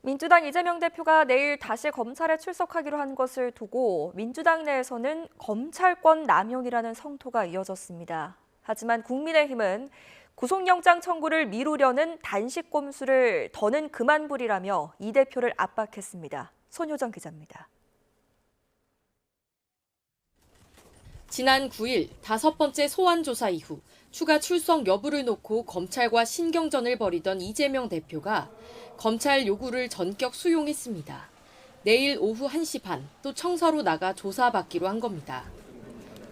민주당 이재명 대표가 내일 다시 검찰에 출석하기로 한 것을 두고 민주당 내에서는 검찰권 남용이라는 성토가 이어졌습니다. 하지만 국민의힘은 구속영장 청구를 미루려는 단식 꼼수를 더는 그만 부리라며 이 대표를 압박했습니다. 손효정 기자입니다. 지난 9일 5번째 소환 조사 이후 추가 출석 여부를 놓고 검찰과 신경전을 벌이던 이재명 대표가 검찰 요구를 전격 수용했습니다. 내일 오후 1시 반 또 청사로 나가 조사받기로 한 겁니다.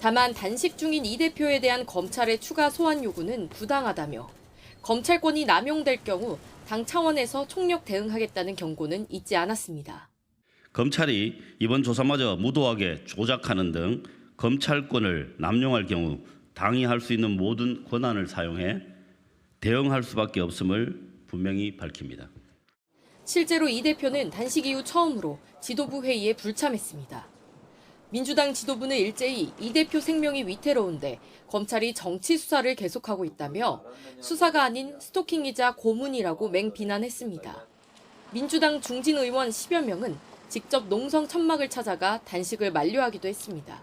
다만 단식 중인 이 대표에 대한 검찰의 추가 소환 요구는 부당하다며 검찰권이 남용될 경우 당 차원에서 총력 대응하겠다는 경고는 잊지 않았습니다. 검찰이 이번 조사마저 무도하게 조작하는 등 검찰권을 남용할 경우 당이 할 수 있는 모든 권한을 사용해 대응할 수밖에 없음을 분명히 밝힙니다. 실제로 이 대표는 단식 이후 처음으로 지도부 회의에 불참했습니다. 민주당 지도부는 일제히 이 대표 생명이 위태로운데 검찰이 정치 수사를 계속하고 있다며 수사가 아닌 스토킹이자 고문이라고 맹비난했습니다. 민주당 중진 의원 10여 명은 직접 농성 천막을 찾아가 단식을 만류하기도 했습니다.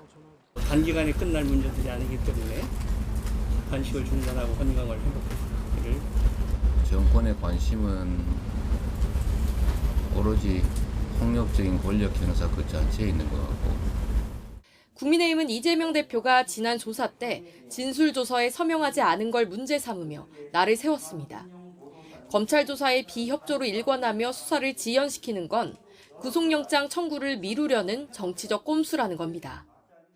단기간에 끝날 문제들이 아니기 때문에 단식을 중단하고 건강을 회복하기를. 정권의 관심은 오로지 폭력적인 권력 행사 그 자체에 있는 것 같고. 국민의힘은 이재명 대표가 지난 조사 때 진술조서에 서명하지 않은 걸 문제 삼으며 날을 세웠습니다. 검찰 조사에 비협조로 일관하며 수사를 지연시키는 건 구속영장 청구를 미루려는 정치적 꼼수라는 겁니다.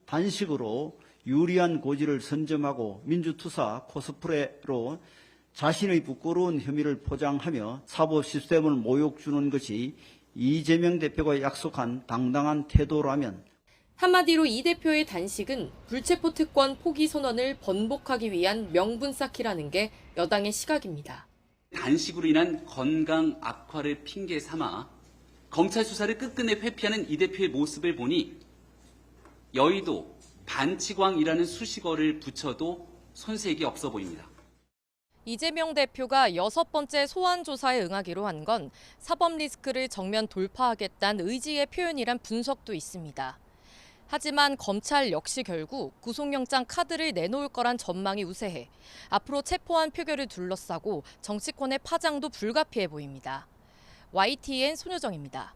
단식으로 유리한 고지를 선점하고 민주투사 코스프레로 자신의 부끄러운 혐의를 포장하며 사법 시스템을 모욕 주는 것이 이재명 대표가 약속한 당당한 태도라면 한마디로 이 대표의 단식은 불체포 특권 포기 선언을 번복하기 위한 명분 쌓기라는 게 여당의 시각입니다. 단식으로 인한 건강 악화를 핑계 삼아 검찰 수사를 끝끝내 회피하는 이 대표의 모습을 보니 여의도 반치광이라는 수식어를 붙여도 손색이 없어 보입니다. 이재명 대표가 6번째 소환 조사에 응하기로 한 건 사법 리스크를 정면 돌파하겠다는 의지의 표현이란 분석도 있습니다. 하지만 검찰 역시 결국 구속영장 카드를 내놓을 거란 전망이 우세해 앞으로 체포한 표결을 둘러싸고 정치권의 파장도 불가피해 보입니다. YTN 손효정입니다.